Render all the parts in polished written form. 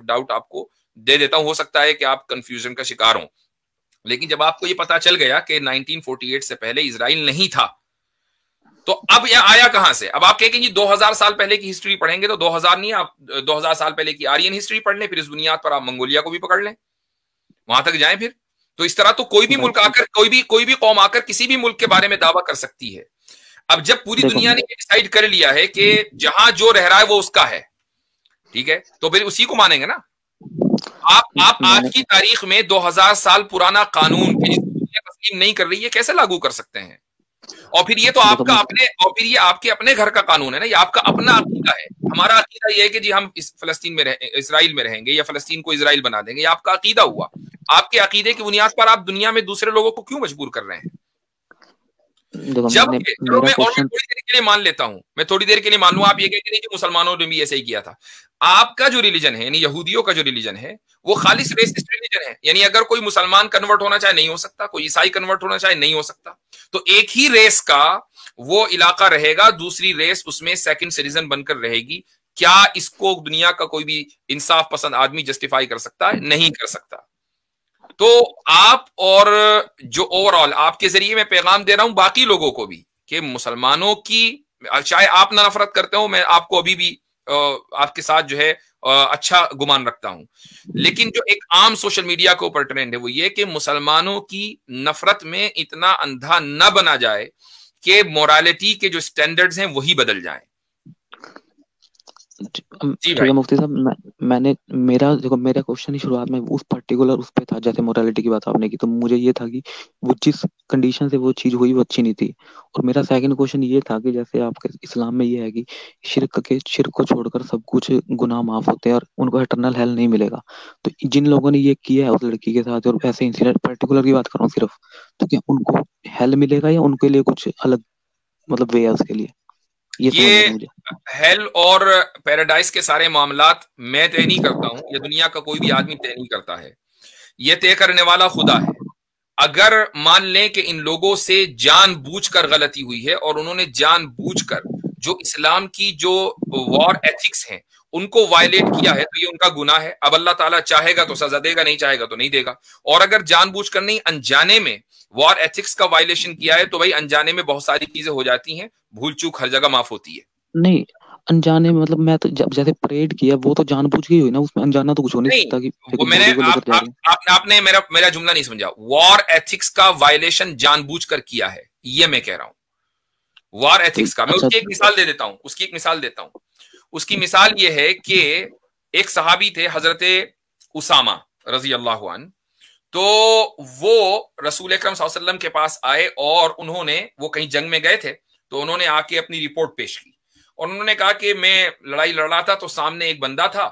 Doubt आपको दे देता हूं, हो सकता है कि आप कंफ्यूजन का शिकार हो। लेकिन जब आपको ये पता चल गया कि 1948 से पहले इजराइल नहीं था, तो अब यह आया कहां से? अब आप कहेंगे जी 2000 साल पहले की हिस्ट्री पढ़ेंगे, तो 2000 नहीं, आप 2000 साल पहले की आर्यन हिस्ट्री पढ़ लें, फिर इस बुनियाद पर आप मंगोलिया को भी पकड़ लें, वहां तक जाएं फिर। तो इस तरह तो कोई भी मुल्क आकर, कोई भी कौम आकर किसी भी मुल्क के बारे में दावा कर सकती है। अब जब पूरी दुनिया ने डिसाइड कर लिया है कि जहां जो रह रहा है वो उसका है, ठीक है, तो फिर उसी को मानेंगे ना। आप आज की तारीख में 2000 साल पुराना कानून तस्लीम नहीं कर रही है, कैसे लागू कर सकते हैं? और फिर ये तो आपका अपने, और फिर ये आपके अपने घर का कानून है ना, ये आपका अपना अकीदा है। हमारा अकीदा ये है कि जी हम इस फलस्तीन में इसराइल में रहेंगे या फलस्तीन को इसराइल बना देंगे, ये आपका अकीदा हुआ। आपके अकीदे की बुनियाद पर आप दुनिया में दूसरे लोगों को क्यों मजबूर कर रहे हैं? जब मैं थोड़ी देर के लिए मान लेता हूं, मैं थोड़ी देर के लिए मान लूं, आप ये कहते हैं कि मुसलमानों ने भी ऐसे ही किया था। आपका जो रिलीजन है, यानी यहूदियों का जो रिलीजन है, वो खालिस रेसिस्ट रिलीजन है। यानी अगर कोई मुसलमान कन्वर्ट होना चाहे नहीं हो सकता, कोई ईसाई कन्वर्ट होना चाहे नहीं हो सकता। तो एक ही रेस का वो इलाका रहेगा, दूसरी रेस उसमें सेकंड सिटीजन बनकर रहेगी। क्या इसको दुनिया का कोई भी इंसाफ पसंद आदमी जस्टिफाई कर सकता है? नहीं कर सकता। तो आप, और जो ओवरऑल आपके जरिए मैं पैगाम दे रहा हूं बाकी लोगों को भी, कि मुसलमानों की, चाहे आप ना नफरत करते हो, मैं आपको अभी भी आपके साथ जो है अच्छा गुमान रखता हूं, लेकिन जो एक आम सोशल मीडिया के ऊपर ट्रेंड है वो ये कि मुसलमानों की नफरत में इतना अंधा न बना जाए कि मोरालिटी के जो स्टैंडर्ड्स हैं वही बदल जाएं। ठीक है मुफ्ती साहब, मैंने मेरा क्वेश्चन ही शुरुआत में उस पर्टिकुलर उस पे था, जैसे मोरालिटी की बात आपने की, तो मुझे ये था कि वो जिस कंडीशन से वो चीज हुई वो अच्छी नहीं थी। और मेरा सेकंड क्वेश्चन ये था कि जैसे आपके इस्लाम में ये है कि शिर्क को छोड़कर सब कुछ गुनाह माफ होते हैं और उनको इटर्नल हेल नहीं मिलेगा। तो जिन लोगों ने ये किया है उस लड़की के साथ, और ऐसे इंसिडेंट पर्टिकुलर की बात कर रहा हूँ सिर्फ, तो क्या उनको हेल मिलेगा या उनके लिए कुछ अलग मतलब वे है उसके लिए? ये हेल और पैराडाइज के सारे मामलात मैं तय नहीं करता हूं, ये दुनिया का कोई भी आदमी तय नहीं करता है, ये तय करने वाला खुदा है। अगर मान लें कि इन लोगों से जानबूझकर गलती हुई है और उन्होंने जानबूझकर जो इस्लाम की जो वॉर एथिक्स हैं उनको वायलेट किया है, तो ये उनका गुनाह है। अब अल्लाह ताला चाहेगा तो सजा देगा, नहीं चाहेगा तो नहीं देगा। और अगर जानबूझकर नहीं, अनजाने में वॉर एथिक्स का वायलेशन किया है, तो भाई अनजाने में बहुत सारी चीजें हो जाती हैं, भूल चूक हर जगह माफ होती है। नहीं, अनजाने में मतलब मैं तो जब जैसे परेड किया वो तो जानबूझ के ही हुई ना, उसमें अनजाना तो कुछ हो नहीं सकता कि वो मैंने आपने मेरा जुमला नहीं समझा। वॉर एथिक्स का वायलेशन जानबूझकर किया है, ये मैं कह रहा हूं। वॉर एथिक्स का मैं उसकी एक मिसाल दे देता हूं, उसकी मिसाल ये है कि एक सहाबी थे हजरत उसामा रजी अल्लाह अन्हु, तो वो रसूल अकरम सल्लल्लाहु अलैहि वसल्लम के पास आए और उन्होंने, वो कहीं जंग में गए थे, तो उन्होंने आके अपनी रिपोर्ट पेश की और उन्होंने कहा कि मैं लड़ाई लड़ रहा था, तो सामने एक बंदा था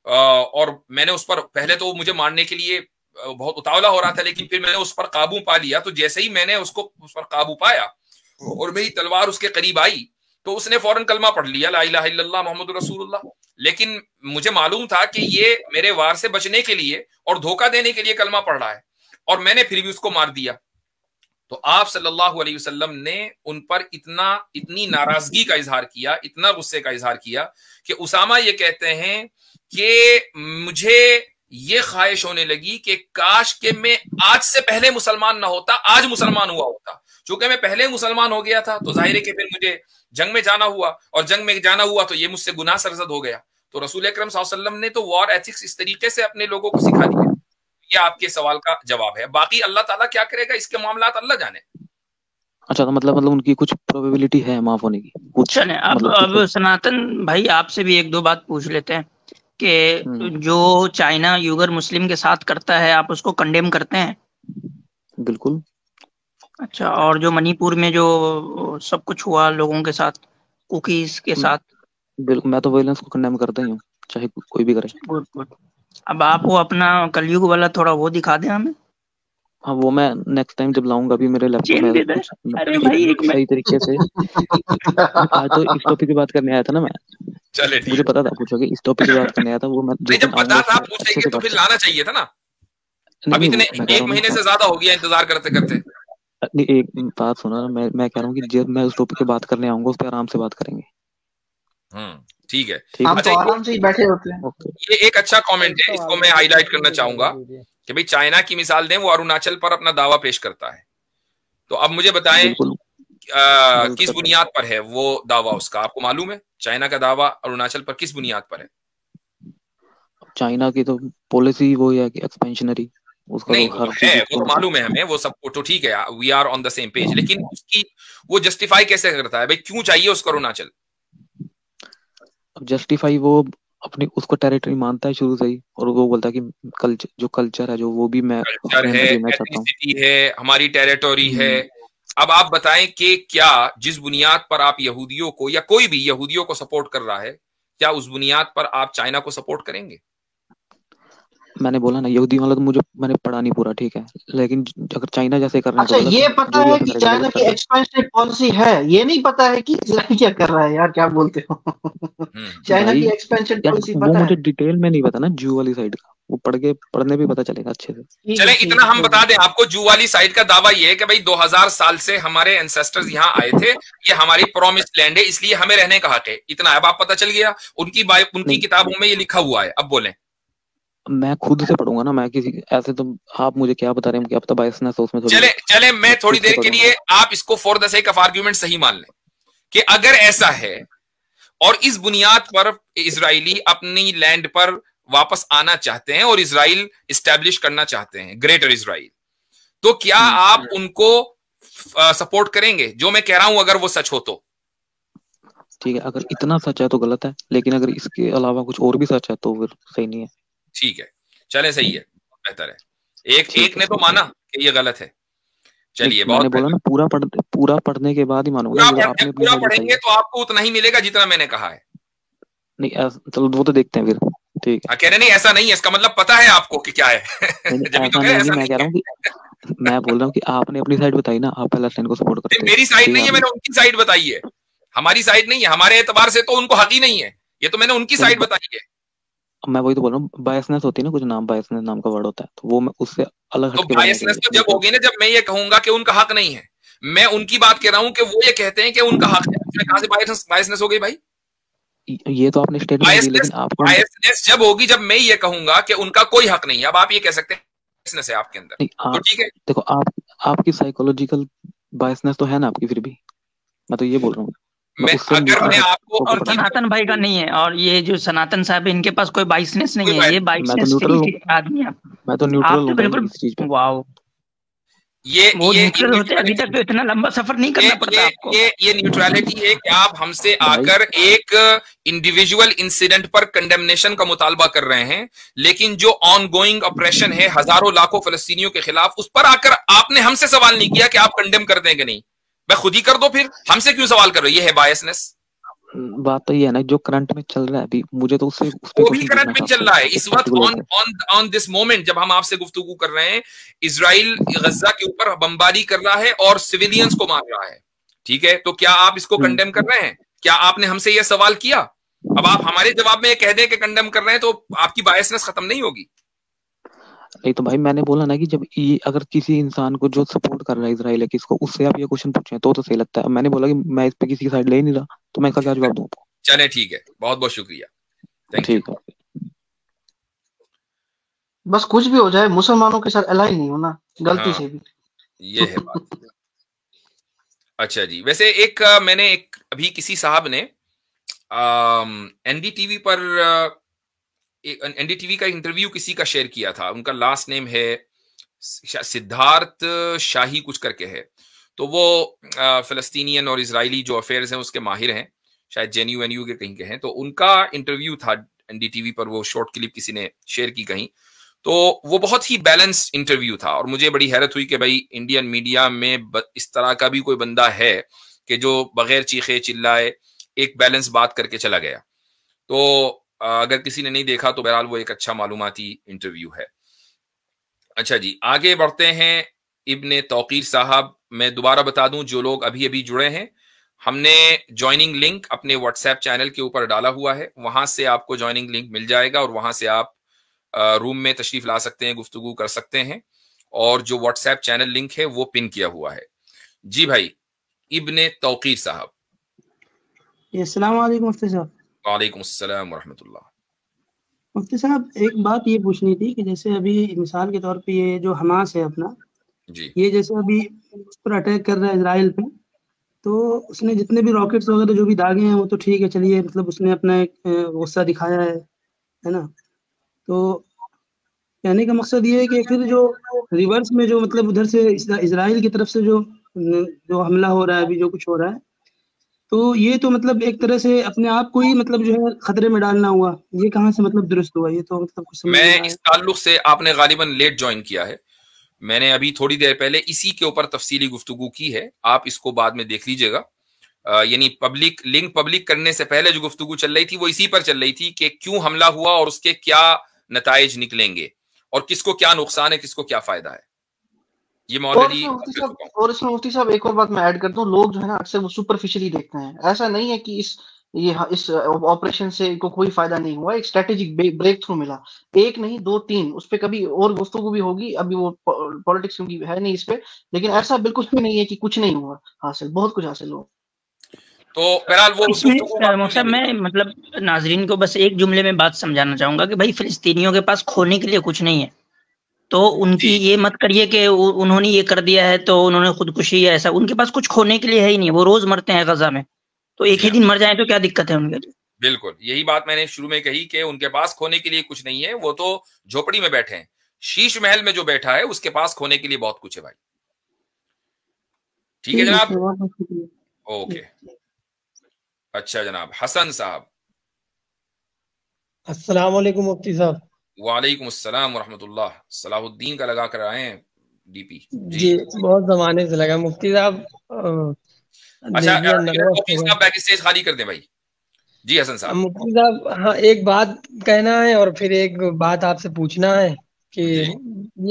और मैंने उस पर, पहले तो मुझे मारने के लिए बहुत उतावला हो रहा था, लेकिन फिर मैंने उस पर काबू पा लिया। तो जैसे ही मैंने उस पर काबू पाया और मेरी तलवार उसके करीब आई, तो उसने फौरन कलमा पढ़ लिया, ला इलाहा इल्लल्लाह मोहम्मद रसूलुल्लाह। लेकिन मुझे मालूम था कि ये मेरे वार से बचने के लिए और धोखा देने के लिए कलमा पढ़ रहा है, और मैंने फिर भी उसको मार दिया। तो आप सल्लल्लाहु अलैहि वसल्लम ने उन पर इतनी नाराजगी का इजहार किया, इतना गुस्से का इजहार किया कि उसामा ये कहते हैं कि मुझे ये ख्वाहिश होने लगी कि काश के मैं आज से पहले मुसलमान ना होता, आज मुसलमान हुआ होता। चूंकि मैं पहले मुसलमान हो गया था तो जाहिर है कि फिर मुझे जंग में जाना हुआ, और जंग में जाना हुआ तो ये मुझसे गुनाह सरजद हो गया। तो रसूल अकरम सल्लल्लाहु अलैहि वसल्लम ने तो वॉर एथिक्स इस तरीके से अपने लोगों को सिखा दिया। ये आपके सवाल का जवाब है। बाकी अल्लाह ताला क्या करेगा इसके मामलात अल्लाह जाने। अच्छा, तो मतलब उनकी कुछ प्रोबेबिलिटी है माफ होने की कुछ? चले अब सनातन भाई आपसे भी एक दो बात पूछ लेते हैं कि जो चाइना यूगर मुस्लिम के साथ करता है, आप उसको कंडेम करते हैं? बिल्कुल। अच्छा, और जो मणिपुर में जो सब कुछ हुआ लोगों के साथ, कुकीज के साथ? बिल्कुल, मैं तो वायलेंस को कंडेम करता ही हूँ, चाहे कोई भी करे। Good good. अब आप वो अपना कलयुग वाला थोड़ा वो दिखा दें हमें। हाँ, वो मैं नेक्स्ट टाइम जब लाऊंगा अभी मेरे लैपटॉप में कुछ अरे भाई एक सही तरीके से आज तो इस टॉपिक की बात करने आया था ना मैं। चले, मुझे पता था पूछोगे, इस टॉपिक की बात करने आया था। वो मैं जब पता था पूछेंगे तो फिर लाना चाहिए था ना। अब इतने 1 महीने से ज्यादा हो गया इंतजार करते करते। एक बात सुना ना, मैं कह रहा हूँ कि जब मैं उस टॉपिक पे बात करने आऊंगा उस पर आराम से बात करेंगे। ठीक है। ठीक है। हम तो अच्छा, आराम से ही बैठे होते हैं। ओके। ये एक अच्छा कमेंट है, इसको मैं हाईलाइट करना चाहूंगा कि भाई चाइना की मिसाल दें, वो अरुणाचल पर अपना दावा पेश करता है। तो अब मुझे बताएं बिल्कुल किस बुनियाद पर है वो दावा उसका, आपको मालूम है चाइना का दावा अरुणाचल पर किस बुनियाद पर है? चाइना की तो पॉलिसी वो है कि एक्सपेंशनरी, उसका नहीं, तो वो हर तो चीज है, वो उसको तो मालूम है हमें, वो सब तो ठीक है, we are on the same page, लेकिन उसकी वो जस्टिफाई कैसे करता है भाई, क्यों चाहिए उसको अरुणाचल? अब जस्टिफाई वो अपनी उसको टेरिटरी मानता है शुरू से ही, और वो बोलता है कि कल्चर है जो वो भी मैं कल्चर अपने है, अंदर लेना चाहता हूँ। एथनिसिटी है, हमारी टेरिटोरी है। अब आप बताएं कि क्या जिस बुनियाद पर आप यहूदियों को या कोई भी यहूदियों को सपोर्ट कर रहा है, क्या उस बुनियाद पर आप चाइना को सपोर्ट करेंगे? मैंने बोला ना, यहूदी वाला तो मुझे मैंने पढ़ा नहीं पूरा, ठीक है, लेकिन अगर चाइना जैसे कर रहे हैं अच्छा, तो गलत ये है, पता जो भी है ऐसा कि करेगा चाइना गलत की कर रहा है। एक्सपेंशन पॉलिसी है, ये नहीं पता है कि इजराइल क्या कर रहा है। यार क्या बोलते हो? चाइना भाई की एक्सपेंशन यार पॉलिसी वो पता मुझे है? डिटेल में नहीं पता ना, जू वाली साइड का, वो पढ़ने भी पता चलेगा अच्छे से। ठीक चले है, ठीक इतना है, हम कोई बता बात दें आपको, जू वाली साइड का दावा ये है कि भाई 2000 साल से हमारे एंसेस्टर्स यहाँ आए थे, ये हमारी प्रोमिस्ड लैंड है, इसलिए हमें रहने का हक है। इतना अब आप पता चल गया, उनकी उनकी नहीं, किताबों में ये लिखा हुआ है। अब बोलें। मैं खुद से पढ़ूंगा ना, मैं किसी ऐसे तो आप मुझे क्या बता रहे हैं, क्या पता बायसनेस है उसमें थोड़ी चले बहुत। चले मैं मैं थोड़ी खुद से देर के पढ़ूंगा। लिए आप इसको for the sake of argument सही मान लें कि अगर ऐसा है और इस बुनियाद पर इजरायली अपनी लैंड पर वापस आना चाहते हैं और इजराइल इस्टेब्लिश करना चाहते हैं, ग्रेटर इजराइल, तो क्या आप उनको सपोर्ट करेंगे? जो मैं कह रहा हूं अगर वो सच हो तो। ठीक है, अगर इतना सच है तो गलत है, लेकिन अगर इसके अलावा कुछ और भी सच है तो फिर सही नहीं है। ठीक है, चले, सही है, बेहतर है। एक ठीक एक है, ने तो माना कि ये गलत है। चलिए, बहुत मैंने बोला बेहतर। ना, पूरा पढ़ने के बाद ही मानूंगा ना, ये तो आपने अपनी पूरा साइड बताई पढ़ेंगे है। तो आपको उतना ही मिलेगा जितना मैंने कहा है। नहीं चलो वो तो देखते हैं फिर। ठीक है। कह रहे नहीं ऐसा नहीं है, इसका मतलब पता है आपको कि क्या है। नहीं जब भी तो ऐसा कह रहे नहीं है, ऐसा मैं नहीं कह रहा है। हूँ कि मैं बोल रहा हूँ कि आपने अपनी साइड बताई ना, आप पैलेस्टाइन को सपोर्ट करते हो। मेरी साइड ठीक नहीं है, है, मैंने उनकी साइड बताई है। हमारी साइड नहीं है, हमारे एतबार से तो उनको हक ही नहीं है, ये तो मैंने उनकी साइड बताई है। मैं वही तो बोल रहा हूँ, बायसनेस होती है ना, कुछ बायसनेस नाम का वर्ड होता है, तो वो मैं उससे अलग तो हटके बोलने के बायसनेस लिए तो जब होगी ना, जब मैं ये कहूंगा कि उनका हक नहीं है। मैं उनकी बात कर रहा हूं कि वो ये कहते हैं कि उनका हक है, उसमें कहां से बायसनेस हो गई भाई? ये तो आपने स्टेटमेंट दी, लेकिन आपको बायसनेस जब होगी जब मैं ये कहूंगा कि उनका कोई हक नहीं है। अब आप ये कह सकते हैं बायसनेस है आपके अंदर, नहीं, तो ठीक है। देखो आपकी साइकोलॉजिकल बायसनेस तो है ना आपकी, फिर भी मैं तो ये बोल रहा हूँ, मैं उससे अगर मैं आपको और सनातन भाई का नहीं है, और ये जो सनातन साहब है इनके पास कोई बाइसनेस नहीं है, ये बाइसनेस फ्री आदमी है। मैं तो न्यूट्रल हूँ बिल्कुल इस चीज पे। वाओ, वो न्यूट्रल होते अभी तक तो इतना लंबा सफर नहीं करना पड़ता आपको। ये न्यूट्रलिटी है कि आप हमसे आकर एक इंडिविजुअल इंसिडेंट पर कंडेमनेशन का मुतालबा कर रहे हैं, लेकिन जो ऑनगोइंग ऑपरेशन है हजारों लाखों फलस्तीनियों के खिलाफ, उस पर आकर आपने हमसे सवाल नहीं किया कि आप कंडेम कर देंगे। नहीं, मैं खुद ही कर दो, फिर हमसे क्यों सवाल कर रहे हो? ये है बायसनेस। बात तो ये है ना, जो करंट में चल रहा है अभी, मुझे तो उससे वो भी करंट में चल रहा है इस वक्त, ऑन दिस मोमेंट जब हम आपसे गुफ्तगू कर रहे हैं, इजराइल गजा के ऊपर बमबारी कर रहा है और सिविलियंस को मार रहा है। ठीक है, तो क्या आप इसको कंडेम कर रहे हैं? क्या आपने हमसे यह सवाल किया? अब आप हमारे जवाब में ये कह दें कि कंडेम कर रहे हैं, तो आपकी बायसनेस खत्म नहीं होगी। नहीं तो भाई मैंने बोला ना कि जब ये अगर किसी इंसान को जो सपोर्ट कर रहा है इजराइल है किसको, उससे आप ये क्वेश्चन पूछे तो सही लगता है। मैंने बोला कि मैं इस पे किसी की साइड ले नहीं रहा, तो मैं इसका क्या जवाब दूं आपको? चले ठीक है, बहुत बहुत शुक्रिया, थैंक यू। बस कुछ भी हो जाए, मुसलमानों के साथ अलाइन नहीं होना गलती से भी, ये है बात। अच्छा जी, वैसे मैंने अभी किसी साहब ने एनडीटीवी पर एनडीटीवी का इंटरव्यू किसी का शेयर किया था, उनका लास्ट नेम है सिद्धार्थ शाही कुछ करके है। तो वो फिलिस्तीनियन और इजरायली जो अफेयर्स हैं उसके माहिर हैं, शायद जेएनयू के कहीं के हैं। तो उनका इंटरव्यू था एनडीटीवी पर, वो शॉर्ट क्लिप किसी ने शेयर की कहीं। तो वो बहुत ही बैलेंस्ड इंटरव्यू था और मुझे बड़ी हैरत हुई कि भाई इंडियन मीडिया में इस तरह का भी कोई बंदा है कि जो बगैर चीखे चिल्लाए एक बैलेंस बात करके चला गया। तो अगर किसी ने नहीं देखा तो बहरहाल वो एक अच्छा मालूमाती इंटरव्यू है। अच्छा जी, आगे बढ़ते हैं। इब्ने तौकीर साहब, मैं दोबारा बता दूं जो लोग अभी अभी जुड़े हैं, हमने ज्वाइनिंग लिंक अपने व्हाट्सएप चैनल के ऊपर डाला हुआ है, वहां से आपको ज्वाइनिंग लिंक मिल जाएगा और वहां से आप रूम में तशरीफ ला सकते हैं, गुफ्तगू कर सकते हैं। और जो व्हाट्सएप चैनल लिंक है वो पिन किया हुआ है। जी भाई, इब्ने तौकीर साहब। अस्सलाम वालेकुम मुफ्ती साहब। वालेकुम अस्सलाम वरहमतुल्लाह। मुफ्ती साहब, एक बात ये पूछनी थी कि जैसे अभी मिसाल के तौर पे ये जो हमास है अपना, जी ये जैसे अभी उस पर अटैक कर रहा है इजराइल पे, तो उसने जितने भी रॉकेट्स वगैरह जो भी दागे हैं वो तो ठीक है, चलिए मतलब उसने अपना एक गुस्सा दिखाया है ना। तो कहने का मकसद ये है कि फिर जो रिवर्स में जो मतलब उधर से इजराइल की तरफ से जो जो हमला हो रहा है, अभी जो कुछ हो रहा है, तो ये तो मतलब एक तरह से अपने आप को ही मतलब जो है खतरे में डालना हुआ। ये कहाँ से मतलब दुरुस्त हुआ? ये तो मतलब कुछ समझ नहीं मैं आया। इस ताल्लुक से, आपने गालिबन लेट ज्वाइन किया है, मैंने अभी थोड़ी देर पहले इसी के ऊपर तफसीली गुफ्तगू की है, आप इसको बाद में देख लीजिएगा। यानी पब्लिक लिंक पब्लिक करने से पहले जो गुफ्तगू चल रही थी वो इसी पर चल रही थी कि क्यों हमला हुआ और उसके क्या नताइज निकलेंगे और किसको क्या नुकसान है, किसको क्या फायदा है। ये ऑलरेडी इसमें मुफ्ती साहब एक और बात मैं ऐड करता हूँ। लोग जो है ना अक्सर वो सुपरफिशियली देखते हैं। ऐसा नहीं है कि इस ऑपरेशन से को कोई फायदा नहीं हुआ। एक स्ट्रेटेजिक ब्रेक थ्रू मिला, एक नहीं 2-3। उस पर कभी और गुफ्तगू भी होगी, अभी वो पॉलिटिक्स क्योंकि है नहीं इस पे, लेकिन ऐसा बिल्कुल भी नहीं है कि कुछ नहीं हुआ हासिल, बहुत कुछ हासिल हुआ। तो बहरहाल वो इसमें मैं मतलब नाजरीन को बस एक जुमले में बात समझाना चाहूंगा कि भाई फिलिस्तीनियों के पास खोने के लिए कुछ नहीं है, तो उनकी ये मत करिए कि उन्होंने ये कर दिया है तो उन्होंने खुदकुशी या ऐसा। उनके पास कुछ खोने के लिए है ही नहीं, वो रोज मरते हैं गजा में, तो एक ही दिन मर जाए तो क्या दिक्कत है उनके लिए। बिल्कुल यही बात मैंने शुरू में कही कि उनके पास खोने के लिए कुछ नहीं है, वो तो झोपड़ी में बैठे हैं। शीश महल में जो बैठा है उसके पास खोने के लिए बहुत कुछ है भाई। ठीक है जनाब, ओके। अच्छा जनाब, हसन साहब। अस्सलाम वालेकुम मुफ्ती साहब। वालेकुम अस्सलाम वरहमतुल्लाह। सलाहुद्दीन का लगा कर आए हैं डीपी जी बहुत जमाने से लगा मुफ्ती साहब। अच्छा बैक स्टेज खाली कर दें भाई। जी हसन साहब। मुफ्ती साहब, हाँ एक बात कहना है और फिर एक बात आपसे पूछना है कि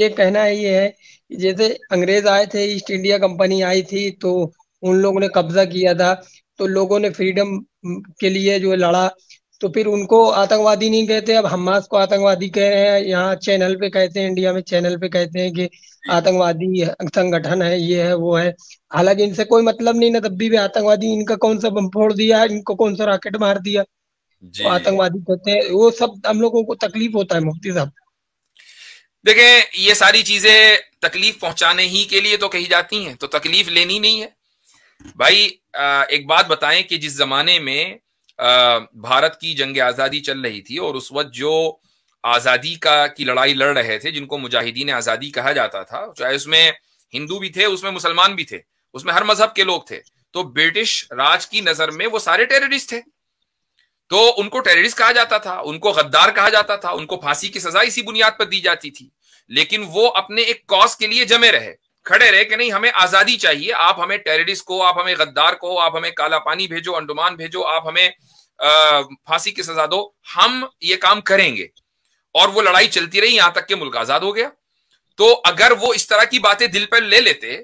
ये कहना है ये है कि जैसे अंग्रेज आए थे, ईस्ट इंडिया कंपनी आई थी, तो उन लोगों ने कब्जा किया था, तो लोगों ने फ्रीडम के लिए जो लड़ा, तो फिर उनको आतंकवादी नहीं कहते, अब हमास को आतंकवादी कह रहे हैं। यहाँ चैनल पे कहते हैं, इंडिया में चैनल पे कहते हैं कि आतंकवादी संगठन है, ये है वो है। हालांकि इनसे कोई मतलब नहीं ना, तब भी आतंकवादी। इनका कौन सा बम फोड़ दिया, इनको कौन सा रॉकेट मार दिया, तो आतंकवादी कहते हैं। वो सब हम लोगों को तकलीफ होता है मुफ्ती साहब। देखें, ये सारी चीजें तकलीफ पहुंचाने ही के लिए तो कही जाती हैं, तो तकलीफ लेनी नहीं है भाई। एक बात बताएं कि जिस जमाने में भारत की जंग आजादी चल रही थी और उस वक्त जो आजादी की लड़ाई लड़ रहे थे, जिनको मुजाहिदीन आजादी कहा जाता था, चाहे उसमें हिंदू भी थे, उसमें मुसलमान भी थे, उसमें हर मजहब के लोग थे, तो ब्रिटिश राज की नजर में वो सारे टेररिस्ट थे। तो उनको टेररिस्ट कहा जाता था, उनको गद्दार कहा जाता था, उनको फांसी की सजा इसी बुनियाद पर दी जाती थी। लेकिन वो अपने एक कॉज के लिए जमे रहे, खड़े रहे कि नहीं हमें आजादी चाहिए, आप हमें टेररिस्ट को, आप हमें गद्दार को, आप हमें काला पानी भेजो, अंडमान भेजो, आप हमें फांसी की सजा दो, हम ये काम करेंगे। और वो लड़ाई चलती रही यहां तक कि मुल्क आजाद हो गया। तो अगर वो इस तरह की बातें दिल पर ले लेते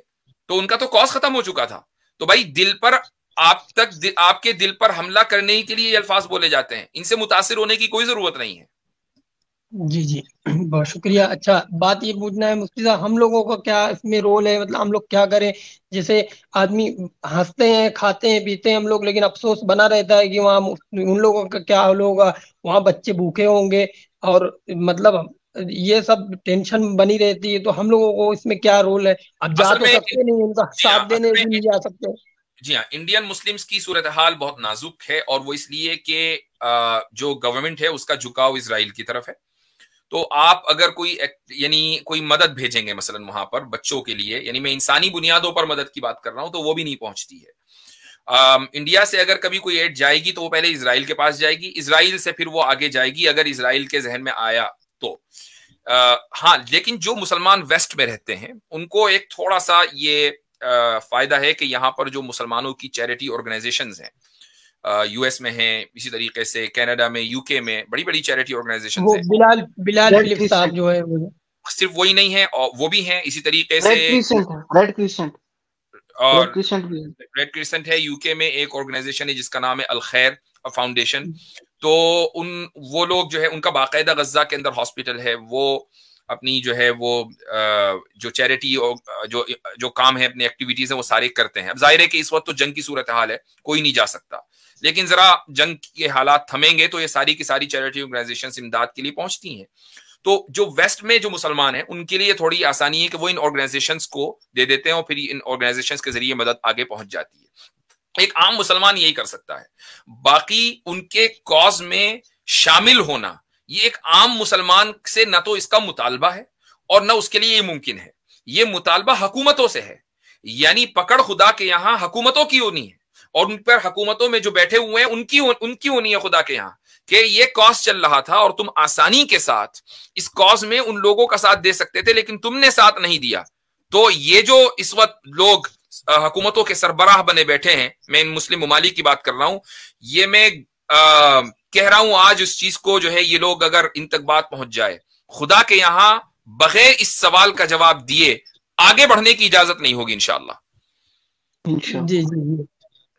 तो उनका तो कॉज खत्म हो चुका था। तो भाई दिल पर आपके दिल पर हमला करने के लिए ये अल्फाज बोले जाते हैं, इनसे मुतासिर होने की कोई जरूरत नहीं है। जी जी बहुत शुक्रिया। अच्छा बात ये पूछना है मुफ्ती साहब, हम लोगों का क्या इसमें रोल है, मतलब हम लोग क्या करें? जैसे आदमी हंसते हैं, खाते हैं, पीते हैं हम लोग, लेकिन अफसोस बना रहता है कि वहाँ उन लोगों का क्या हाल होगा, वहाँ बच्चे भूखे होंगे, और मतलब ये सब टेंशन बनी रहती है। तो हम लोगों को इसमें क्या रोल है? अब जा तो सकते नहीं, उनका साथ देने भी नहीं जा सकते। जी हाँ, इंडियन मुस्लिम्स की सूरत हाल बहुत नाजुक है, और वो इसलिए कि जो गवर्नमेंट है उसका झुकाव इजराइल की तरफ है। तो आप अगर कोई मदद भेजेंगे मसलन वहां पर बच्चों के लिए, यानी मैं इंसानी बुनियादों पर मदद की बात कर रहा हूं, तो वो भी नहीं पहुंचती है। इंडिया से अगर कभी कोई एड जाएगी तो वो पहले इजराइल के पास जाएगी, इजराइल से फिर वो आगे जाएगी, अगर इजराइल के जहन में आया तो। हाँ, लेकिन जो मुसलमान वेस्ट में रहते हैं उनको एक थोड़ा सा ये फायदा है कि यहाँ पर जो मुसलमानों की चैरिटी ऑर्गेनाइजेशंस हैं, यूएस में है, इसी तरीके से कनाडा में, यूके में बड़ी बड़ी चैरिटी ऑर्गेनाइजेशंस हैं। बिलाल फिलिप्स साहब जो है, सिर्फ वही नहीं है, और वो भी हैं इसी तरीके से रेड क्रिसेंट है। यूके में एक ऑर्गेनाइजेशन है जिसका नाम है अल खैर फाउंडेशन। तो वो लोग जो है उनका बाकायदा गजा के अंदर हॉस्पिटल है, वो अपनी जो है वो जो चैरिटी और जो काम है, अपनी एक्टिविटीज है, वो सारे करते हैं। अब जाहिर है कि इस वक्त तो जंग की सूरत हाल है, कोई नहीं जा सकता, लेकिन जरा जंग के हालात थमेंगे तो ये सारी की सारी चैरिटी ऑर्गेनाइजेशंस इमदाद के लिए पहुंचती हैं। तो जो वेस्ट में जो मुसलमान हैं उनके लिए थोड़ी आसानी है कि वो इन ऑर्गेनाइजेशंस को दे देते हैं और फिर इन ऑर्गेनाइजेशंस के जरिए मदद आगे पहुंच जाती है। एक आम मुसलमान यही कर सकता है। बाकी उनके कॉज में शामिल होना ये एक आम मुसलमान से न तो इसका मुतालबा है और न उसके लिए ये मुमकिन है। ये मुतालबा हुकूमतों से है, यानी पकड़ खुदा के यहाँ हुकूमतों की होनी है और उन पर हुकूमतों में जो बैठे हुए हैं उनकी होनी है खुदा के यहाँ कि ये कॉज चल रहा था और तुम आसानी के साथ इस कॉज में उन लोगों का साथ दे सकते थे, लेकिन तुमने साथ नहीं दिया। तो ये जो इस वक्त लोग हुकूमतों के सरबराह बने बैठे हैं, मैं इन मुस्लिम ममालिक की बात कर रहा हूं, ये मैं कह रहा हूं आज उस चीज को जो है ये लोग अगर इन तक बात पहुंच जाए, खुदा के यहां बगैर इस सवाल का जवाब दिए आगे बढ़ने की इजाजत नहीं होगी इंशाअल्लाह। जी जी जी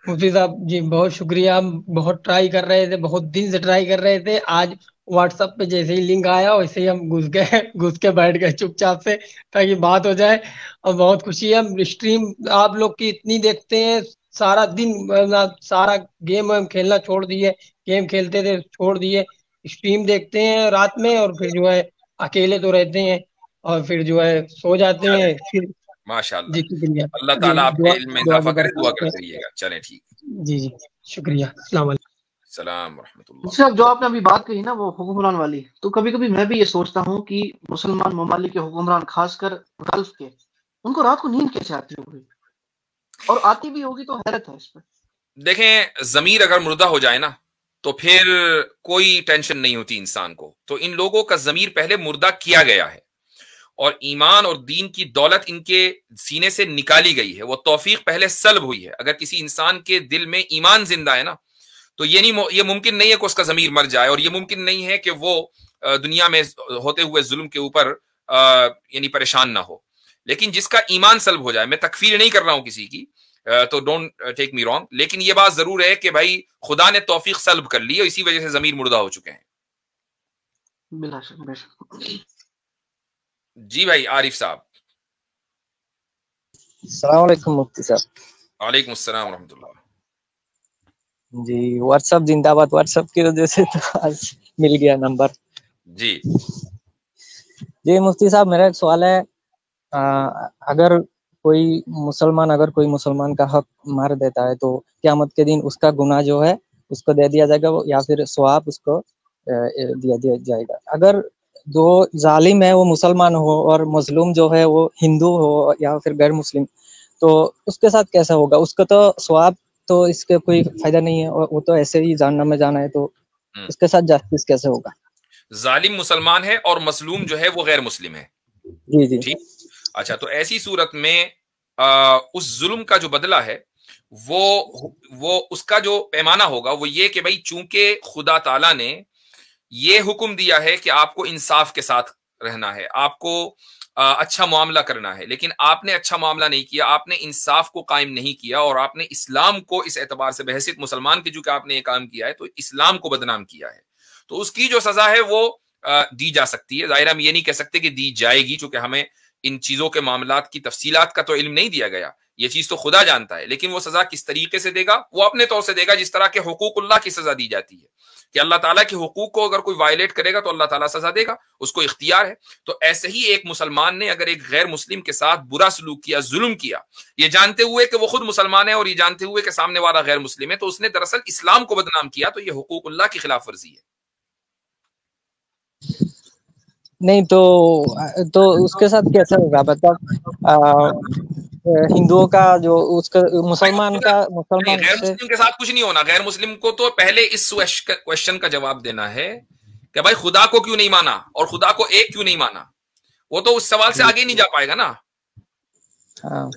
मुफ्ती साहब जी बहुत शुक्रिया। हम बहुत ट्राई कर रहे थे, बहुत दिन से ट्राई कर रहे थे। आज व्हाट्सएप पे जैसे ही लिंक आया वैसे ही हम घुस के बैठ गए चुपचाप से ताकि बात हो जाए। और बहुत खुशी है, हम स्ट्रीम आप लोग की इतनी देखते हैं, सारा दिन सारा गेम हम खेलना छोड़ दिए, गेम खेलते थे छोड़ दिए, स्ट्रीम देखते हैं रात में और फिर जो है अकेले तो रहते हैं और फिर जो है सो जाते हैं फिर। माशाअल्लाह, जी शुक्रिया, अल्लाह ताला आपके इल्म में इजाफा करे, दुआ करते रहिएगा। चलें ठीक, जी जी शुक्रिया, अस्सलाम वालेकुम। सलाम रहमतुल्लाह। अच्छा, जो आपने अभी बात कही ना वो हुक्मरान वाली, तो कभी कभी मैं भी ये सोचता हूँ कि मुसलमान ममालिक के हुक्मरान खासकर गल्फ के, उनको रात को नींद कैसे आती होगी, और आती भी होगी तो हैरत है इस पर। देखें, जमीर अगर मुर्दा हो जाए ना तो फिर कोई टेंशन नहीं होती इंसान को। तो इन लोगों का जमीर पहले मुर्दा किया गया है और ईमान और दीन की दौलत इनके सीने से निकाली गई है। वो तौफीक पहले सल्ब हुई है। अगर किसी इंसान के दिल में ईमान जिंदा है ना तो ये मुमकिन नहीं है कि उसका जमीर मर जाए, और ये मुमकिन नहीं है कि वो दुनिया में होते हुए जुल्म के ऊपर यानी परेशान ना हो। लेकिन जिसका ईमान सल्ब हो जाए, मैं तकफीर नहीं कर रहा हूं किसी की, तो डोंट टेक मी रॉन्ग, लेकिन ये बात जरूर है कि भाई खुदा ने तौफीक सल्ब कर ली और इसी वजह से जमीर मुर्दा हो चुके हैं। जी भाई आरिफ साहब। अस्सलाम वालेकुम मुफ्ती साहब। वालेकुम अस्सलाम रहमतुल्लाह। जी व्हाट्सएप जिंदाबाद, व्हाट्सएप की वजह से तो आज मिल गया नंबर। जी जी मुफ्ती साहब, मेरा एक सवाल है, अगर कोई मुसलमान का हक मार देता है तो क़यामत के दिन उसका गुनाह जो है उसको दे दिया जाएगा या फिर सवाब उसको दिया जाएगा? अगर जो जालिम है वो मुसलमान हो और मजलूम जो है वो हिंदू हो या फिर गैर मुस्लिम, तो उसके साथ कैसा होगा? उसको तो सवाब तो इसके कोई फायदा नहीं है और वो तो ऐसे ही जानना में जाना है, तो उसके साथ जस्टिस कैसे होगा? जालिम मुसलमान है और मजलूम जो है वो गैर मुस्लिम है। जी जी ठीक। अच्छा, तो ऐसी सूरत में उस जुल्म का जो बदला है वो उसका जो पैमाना होगा वो ये कि भाई चूंकि खुदा ताला ने ये हुक्म दिया है कि आपको इंसाफ के साथ रहना है, आपको अच्छा मामला करना है, लेकिन आपने अच्छा मामला नहीं किया, आपने इंसाफ को कायम नहीं किया और आपने इस्लाम को इस एतबार से बहसियत मुसलमान के जो कि आपने ये काम किया है तो इस्लाम को बदनाम किया है, तो उसकी जो सजा है वो दी जा सकती है। जाहिर हम ये नहीं कह सकते कि दी जाएगी, चूंकि हमें इन चीजों के मामलात की तफसीलात का तो इल्म नहीं दिया गया, ये चीज तो खुदा जानता है, लेकिन वो सजा किस तरीके से देगा वो अपने तौर से देगा, जिस तरह के हुकूकुल्लाह की सजा दी जाती है कि अल्लाह ताला के हुकूक को अगर कोई वायलेट करेगा तो अल्लाह ताला सजा देगा, उसको इख्तियार है। तो ऐसे ही एक मुसलमान ने अगर एक गैर मुस्लिम के साथ बुरा सलूक किया, जुल्म किया, ये जानते हुए कि वो खुद मुसलमान है और ये जानते हुए कि सामने वाला गैर मुस्लिम है, तो उसने दरअसल इस्लाम को बदनाम किया, तो ये हुकूकुल्लाह की खिलाफ वर्जी है। नहीं तो उसके साथ कैसा होगा? मतलब हिंदुओं का जो उसका मुसलमान गैर मुस्लिम के साथ कुछ नहीं होना। गैर मुस्लिम को तो पहले इस क्वेश्चन का जवाब देना है कि भाई खुदा को क्यों नहीं माना और खुदा को एक क्यों नहीं माना, वो तो उस सवाल से आगे नहीं जा पाएगा ना। हाँ,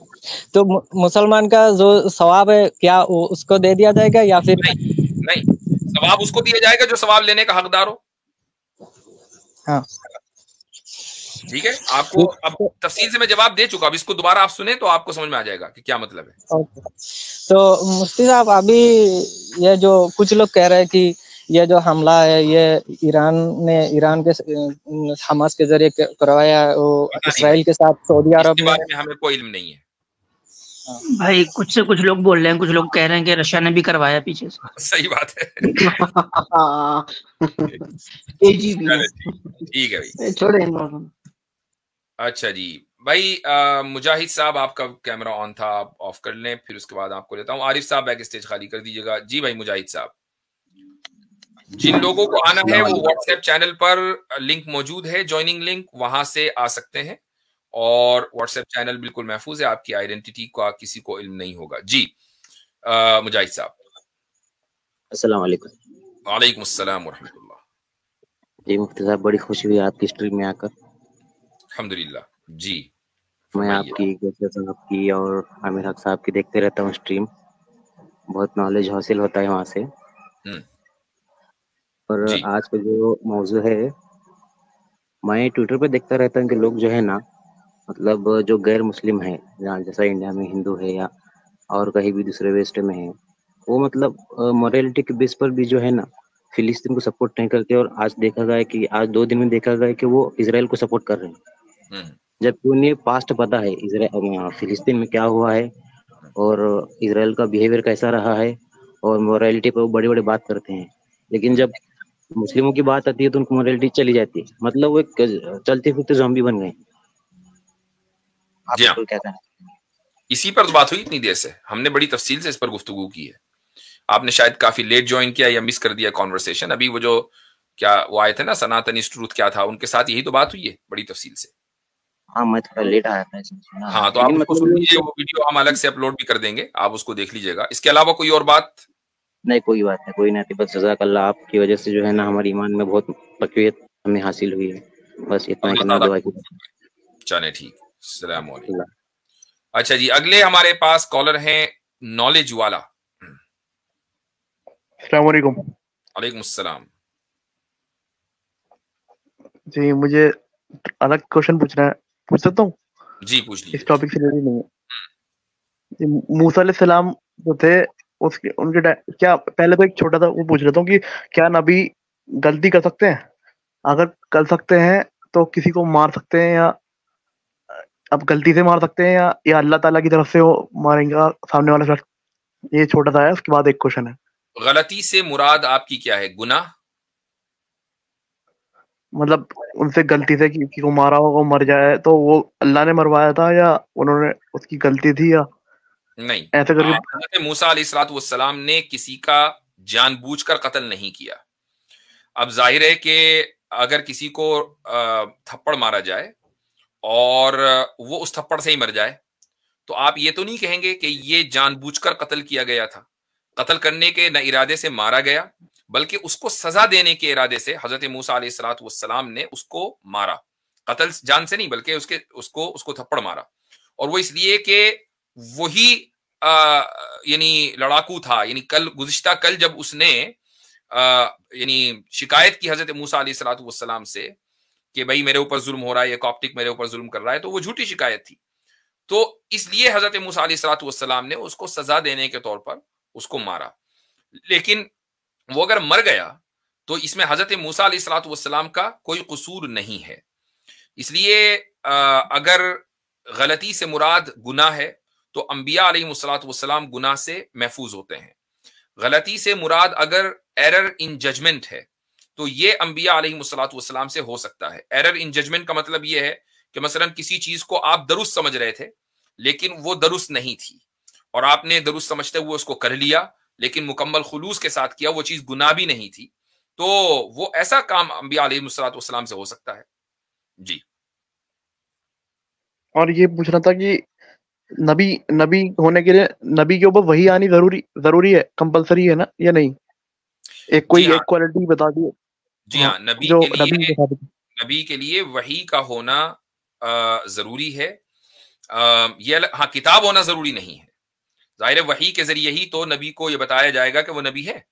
तो मुसलमान का जो सवाब है क्या वो उसको दे दिया जाएगा या फिर नहीं, सवाब उसको दिया जाएगा जो सवाब लेने का हकदार हो। हाँ ठीक है, आपको अब तफसील से मैं जवाब दे चुका, अब इसको दोबारा आप सुने तो आपको समझ में आ जाएगा कि क्या मतलब है। तो मुफ्ती साहब, अभी ये जो कुछ लोग कह रहे हैं कि ये जो हमला है ये ईरान के हमास के जरिए करवाया, वो इसराइल के साथ सऊदी अरब के बारे में हमें कोई इल्म नहीं है। भाई कुछ से कुछ लोग बोल रहे हैं, कुछ लोग कह रहे हैं कि रशिया ने भी करवाया पीछे से। सही बात है। एजीपी चलो ठीक है भाई, छोड़े इन लोगों को। अच्छा जी भाई, मुजाहिद साहब आपका कैमरा ऑन था, आप ऑफ कर लें, फिर उसके बाद आपको लेता हूँ। आरिफ साहब बैक स्टेज खाली कर दीजिएगा। जी भाई मुजाहिद साहब, जिन लोगों को आना है वो व्हाट्सएप चैनल पर लिंक मौजूद है, ज्वाइनिंग लिंक, वहां से आ सकते हैं। और व्हाट्सएप चैनल बिल्कुल महफूज है, आपकी आइडेंटिटी का किसी को इल्म नहीं होगा। जी मुजाहिद साहब। अस्सलाम वालेकुम। वालेकुम अस्सलाम व रहमतुल्लाह। जी मुफ्ती साहब, बड़ी खुशी हुई आपकी स्ट्रीम में आकर। अल्हम्दुलिल्लाह। जी मैं आपकी गौसिया साहब की और आमिर हक साहब की देखते रहता हूँ स्ट्रीम, बहुत नॉलेज हासिल होता है वहाँ से। और आज का जो मौजू है, मैं ट्विटर पे देखता रहता हूँ कि लोग जो है ना, मतलब जो गैर मुस्लिम है, जहाँ जैसा इंडिया में हिंदू है या और कहीं भी दूसरे वेस्ट में है, वो मतलब मॉरलिटी के बेस पर भी जो है ना फिलिस्तीन को सपोर्ट नहीं करते। और आज देखा गया कि आज 2 दिन में देखा गया कि वो इसराइल को सपोर्ट कर रहे हैं, जबकि उन्हें पास्ट पता है इसराइल फिलिस्तीन में क्या हुआ है और इसराइल का बिहेवियर कैसा रहा है, और मॉरलिटी पर वो बड़ी बड़ी बात करते हैं। लेकिन जब मुस्लिमों की बात आती है तो उनको मॉरलिटी चली जाती है, मतलब वो एक चलते फिरते ज़ॉम्बी बन गए। आपको क्या कहना है? इसी पर तो बात हुई इतनी देर से, हमने बड़ी तफसील से इस पर गुफ्तगू की है। आपने शायद काफी लेट ज्वाइन किया या मिस कर दिया कॉन्वर्सेशन। अभी वो जो क्या वो आए थे ना, सनातनी ट्रूथ क्या था, उनके साथ यही तो बात हुई है बड़ी तफसील से। हाँ, मैं थोड़ा लेट आया था इसमें। हाँ, तो आप उसको सुन लीजिए, वो वीडियो हम अलग से अपलोड भी कर देंगे, आप उसको देख लीजिएगा। इसके अलावा कोई और बात? नहीं, कोई बात नहीं, कोई नहीं। बस जज़ाकल्लाह, आपकी वजह से जो है ना हमारे ईमान में बहुत तक़वियत हमें हासिल हुई है। बस इतना कहना, दुआ की। चले ठीक, अस्सलाम वालेकुम। अच्छा जी, अगले हमारे पास कॉलर हैं नॉलेज वाला। अस्सलाम वालेकुम। वालेकुम अस्सलाम। जी, मुझे अलग क्वेश्चन पूछना है, पूछ सकता हूँ? जी पूछ लीजिए। इस टॉपिक से रिलेटेड नहीं है। जी, मूसा अलैहिस्सलाम जो थे, उसके उनके क्या, पहले तो एक छोटा सा वो पूछ लेता हूँ कि क्या नबी गलती कर सकते हैं? अगर कर सकते हैं तो किसी को मार सकते हैं, या अब गलती से मार सकते हैं, या अल्लाह ताला की तरफ से वो मारेंगे सामने वाला शख्स? ये छोटा सा है, उसके बाद एक क्वेश्चन है। गलती से मुराद आपकी क्या है? गुनाह? मतलब उनसे गलती से किसी को मारा होगा, मर जाए, तो वो अल्लाह ने मरवाया था या उन्होंने उसकी गलती थी, या नहीं? ऐसे करके हज़रत मूसा अलैहिस्सलाम ने किसी का जानबूझकर कत्ल नहीं किया। अब जाहिर है कि अगर किसी को थप्पड़ मारा जाए और वो उस थप्पड़ से ही मर जाए, तो आप ये तो नहीं कहेंगे कि ये जानबूझकर कत्ल किया गया था। कत्ल करने के न इरादे से मारा गया, बल्कि उसको सजा देने के इरादे से हज़रत मूसा अलैहिस्सलाम ने उसको मारा। कत्ल जान से नहीं, बल्कि उसको थप्पड़ मारा। और वो इसलिए कि वही यानी लड़ाकू था। यानी गुज़िश्ता कल जब उसने यानी शिकायत की हज़रत मूसा अलैहिस्सलाम से कि भाई मेरे ऊपर जुल्म हो रहा है, ये कॉप्टिक मेरे ऊपर जुल्म कर रहा है, तो वो झूठी शिकायत थी। तो इसलिए हज़रत मूसा अलैहिस्सलाम ने उसको सजा देने के तौर पर उसको मारा। लेकिन वो अगर मर गया तो इसमें हज़रत मूसा अलैहिस्सलाम का कोई कसूर नहीं है। इसलिए अगर गलती से मुराद गुनाह है तो अंबिया अलैहिस्सलाम गुनाह से महफूज होते हैं। गलती से मुराद अगर एरर इन जजमेंट है तो ये अंबिया अलैहिस्सलाम से हो सकता है। एरर इन जजमेंट का मतलब ये है कि मसलन किसी चीज को आप दुरुस्त समझ रहे थे लेकिन वो दुरुस्त नहीं थी, और आपने दुरुस्त समझते हुए उसको कर लिया, लेकिन मुकम्मल खुलूस के साथ किया, वो चीज गुनाह भी नहीं थी, तो वो ऐसा काम अंबिया अलैहिस्सलाम से हो सकता है। जी। और ये पूछना था कि नबी होने के लिए नबी के ऊपर वही आनी जरूरी है, कंपलसरी है ना, या नहीं? एक कोई एक क्वालिटी बता दिए। जी हाँ, नबी के लिए वही का होना जरूरी है। ये हाँ, किताब होना जरूरी नहीं है। जाहिर है वही के जरिए ही तो नबी को ये बताया जाएगा कि वो नबी है।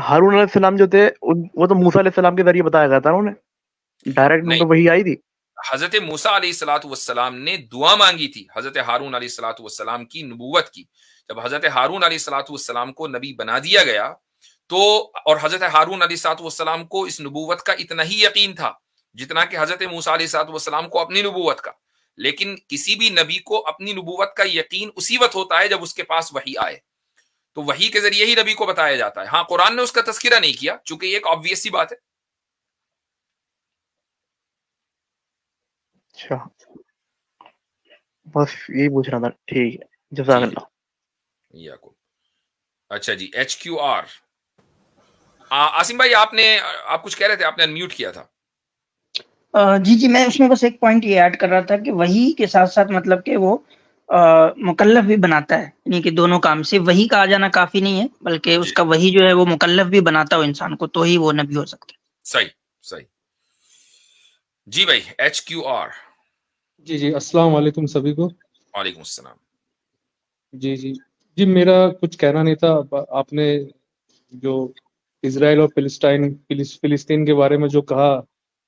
हारून अलैहिस्सलाम जो थे वो तो मूसा अलैहिस्सलाम के जरिए बताया गया था ना उन्हें, डायरेक्ट उनको वही आई थी। हजरत मूसा अलैहिस्सलाम ने दुआ मांगी थी हजरत हारून अलैहिस्सलाम की नबूवत की। जब हजरत हारून अलैहिस्सलाम को नबी बना दिया गया तो, और हजरत हारून अलैहिस्सलाम को इस नबूवत का इतना ही यकीन था जितना कि हजरत मूसा अलैहिस्सलाम को अपनी नबूवत का, लेकिन किसी भी नबी को अपनी नबूवत का यकीन उसी वक्त होता है जब उसके पास वही आए, तो वही के जरिए ही नबी को बताया जाता है। हाँ, कुरान ने उसका तस्करा नहीं किया, चूंकि ये एक ऑब्वियस सी बात है। अच्छा, बस यही पूछ रहा था। ठीक है, जज़ाकल्लाह। याकूब। अच्छा जी, HQR। आसिम भाई, आप कुछ कह रहे थे, आपने अनम्यूट किया था। जी जी, मैं उसमें बस एक पॉइंट ये ऐड कर रहा था कि वही के साथ साथ मतलब कि वो मुकल्लफ भी बनाता है, यानी कि दोनों काम से वही का आ जाना काफी नहीं है, बल्कि उसका वही जो है वो मुकल्लफ भी बनाता हो इंसान को, तो ही वो नबी हो सकता है। सही सही जी भाई, HQR। जी जी, अस्सलाम वालेकुम सभी को। वालेकुम अस्सलाम। जी जी जी, मेरा कुछ कहना नहीं था। आपने जो इजराइल और फिलिस्तीन के बारे में जो कहा,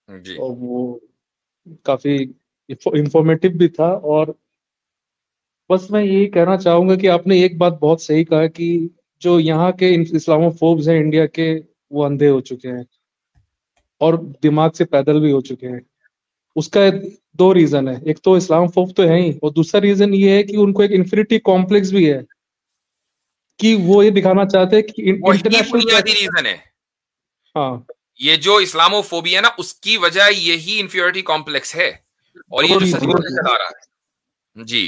जी और वो काफी इंफॉर्मेटिव भी था। और बस मैं यही कहना चाहूंगा कि आपने एक बात बहुत सही कहा कि जो यहाँ के इस्लामोफोब्स हैं इंडिया के, वो अंधे हो चुके हैं और दिमाग से पैदल भी हो चुके हैं। उसका दो रीजन है, एक तो इस्लामोफोब तो है ही, और दूसरा रीजन ये है कि उनको एक इन्फिनिटी कॉम्प्लेक्स भी है कि वो ये दिखाना चाहते हैं कि वही इंटरनेशनल। बुनियादी रीजन है। हाँ, ये जो इस्लामोफोबिया ना, उसकी वजह यही इंफीरियरिटी कॉम्प्लेक्स है, और ये जो सदियों से चला रहा है। जी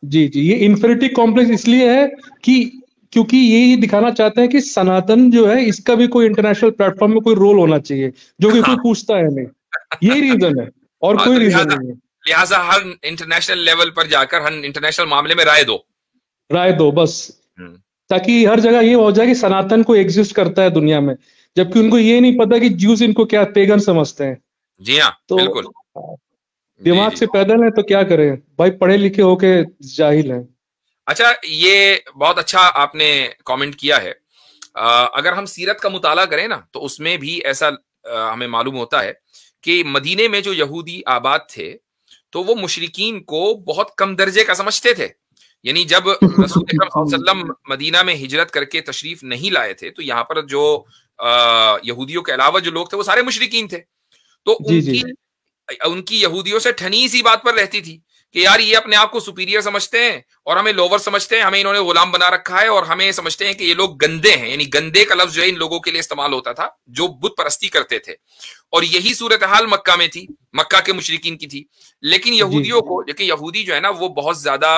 जी जी, ये इन्फिनिटी कॉम्प्लेक्स इसलिए है कि क्योंकि ये दिखाना चाहते हैं कि सनातन जो है, इसका भी कोई इंटरनेशनल प्लेटफॉर्म में कोई रोल होना चाहिए, जो कि कोई पूछता है नहीं। यही रीजन है, और कोई रीजन नहीं है। लिहाजा हर इंटरनेशनल लेवल पर जाकर हर इंटरनेशनल मामले में राय दो बस, ताकि हर जगह ये हो जाए कि सनातन को एग्जिस्ट करता है दुनिया में, जबकि उनको ये नहीं पता कि ज्यूस इनको क्या पेगन समझते हैं। जी हाँ, तो बिल्कुल। दिमाग से पैदल है तो क्या करें भाई, पढ़े लिखे होके जाहिल हैं। अच्छा, ये बहुत अच्छा आपने कमेंट किया है। अगर हम सीरत का मुताला करें ना, तो उसमें भी ऐसा हमें मालूम होता है कि मदीने में जो यहूदी आबाद थे, तो वो मुशरिकीन को बहुत कम दर्जे का समझते थे। यानी जब रसूल अकरम सल्लल्लाहु अलैहि वसल्लम मदीना में हिजरत करके तशरीफ नहीं लाए थे, तो यहाँ पर जो यहूदियों के अलावा जो लोग थे वो सारे मुशरिकीन थे। तो उनकी यहूदियों से ठनी सी बात पर रहती थी कि यार ये अपने आप को सुपीरियर समझते हैं और हमें लोअर समझते हैं, हमें इन्होंने गुलाम बना रखा है, और हमें समझते हैं कि ये लोग गंदे हैं। यानी गंदे का लफ्ज जो है इन लोगों के लिए इस्तेमाल होता था जो बुत परस्ती करते थे, और यही सूरत हाल मक्का में थी, मक्का के मुशरिकीन की थी। लेकिन यहूदियों को, लेकिन यहूदी जो है ना, वो बहुत ज्यादा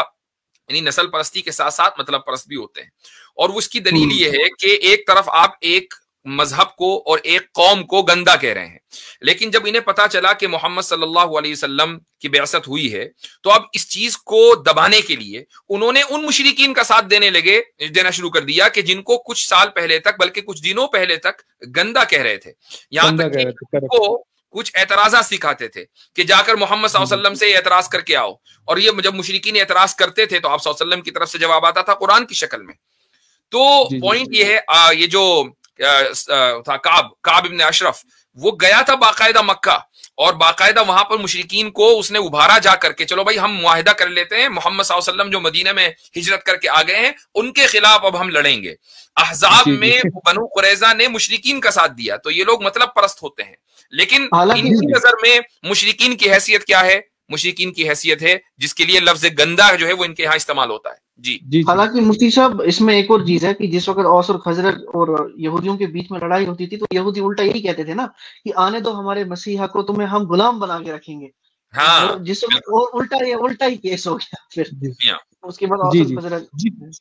यानी नस्ल परस्ती के साथ साथ मतलब परस्त भी होते हैं। और उसकी दलील ये है कि एक तरफ आप एक मजहब को और एक कौम को गंदा कह रहे हैं, लेकिन जब इन्हें पता चला कि मोहम्मद सल्लल्लाहु अलैहि वसल्लम की बेअसत हुई है, तो अब इस चीज को दबाने के लिए उन्होंने उन मुशरिकीन का साथ देना शुरू कर दिया कि जिनको कुछ साल पहले तक, बल्कि कुछ दिनों पहले तक गंदा कह रहे थे। यहां तक कि उनको कुछ एतराजा सिखाते थे कि जाकर मोहम्मद सल्लल्लाहु अलैहि वसल्लम से एतराज करके आओ, और ये जब मुशरिकीन एतराज करते थे तो आप सल्लल्लाहु अलैहि वसल्लम की तरफ से जवाब आता था कुरान की शक्ल में। तो पॉइंट ये है, ये जो था काब इब्न अशरफ, वो गया था बाकायदा मक्का, और बाकायदा वहां पर मुशरिकीन को उसने उभारा जा करके, चलो भाई हम मुआहिदा कर लेते हैं, मोहम्मद सल्लल्लाहु अलैहि वसल्लम जो मदीना में हिजरत करके आ गए हैं उनके खिलाफ अब हम लड़ेंगे। अहजाब में बनु कुरैजा ने मुशरिकीन का साथ दिया, तो ये लोग मतलब परस्त होते हैं। लेकिन इनकी नजर में मुशरिकीन की हैसियत क्या है? मुशरिकीन की हैसियत है जिसके लिए लफ्ज गंदा जो है वो इनके यहाँ इस्तेमाल होता है। जी हालांकि मुफ्ती साहब, इसमें एक और चीज है कि जिस वक्त औस और खजरज और यहूदियों के बीच में लड़ाई होती थी, तो यहूदी उल्टा यही कहते थे ना कि आने दो हमारे मसीहा को, तुम्हें हम गुलाम बना के रखेंगे। हाँ, जिस वक्त उल्टा ही केस हो गया फिर उसके बाद औस और खजरज।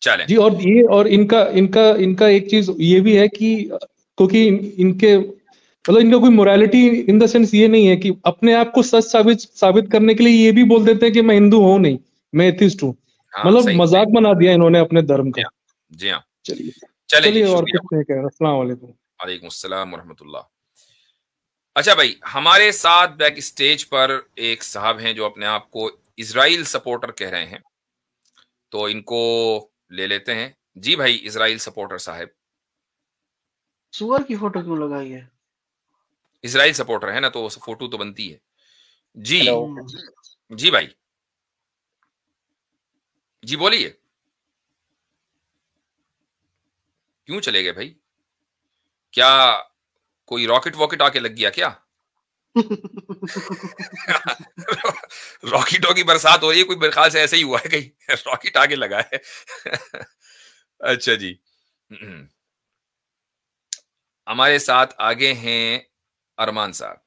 चले जी, और इनका एक चीज ये भी है कि क्योंकि इनके मतलब इनका कोई मोरालिटी इन द सेंस ये नहीं है कि अपने आप को सच साबित करने के लिए ये भी बोल देते हैं कि मैं हिंदू हूं नहीं, मैं एथिस्ट हूं। मतलब मजाक बना दिया इन्होंने अपने धर्म का। जी हाँ, चलिए और कुछ नहीं कह रहा। अस्सलाम वालेकुम। वालेकुम अस्सलाम वरहमतुल्लाह। अच्छा भाई, हमारे साथ बैक स्टेज पर एक साहब हैं जो अपने आप को इजराइल सपोर्टर कह रहे हैं, तो इनको ले लेते हैं। जी भाई, इजराइल सपोर्टर साहब। सुअर की फोटो क्यों लगाई है? इजराइल सपोर्टर है ना, तो फोटो तो बनती है। जी जी भाई, जी बोलिए। क्यों चले गए भाई? क्या कोई रॉकेट वॉकेट आके लग गया क्या? रॉकेटों की बरसात हो रही है, कोई मेरे ख्याल से ऐसे ही हुआ है, कहीं रॉकेट आगे लगा है। अच्छा जी, हमारे साथ आगे हैं अरमान साहब।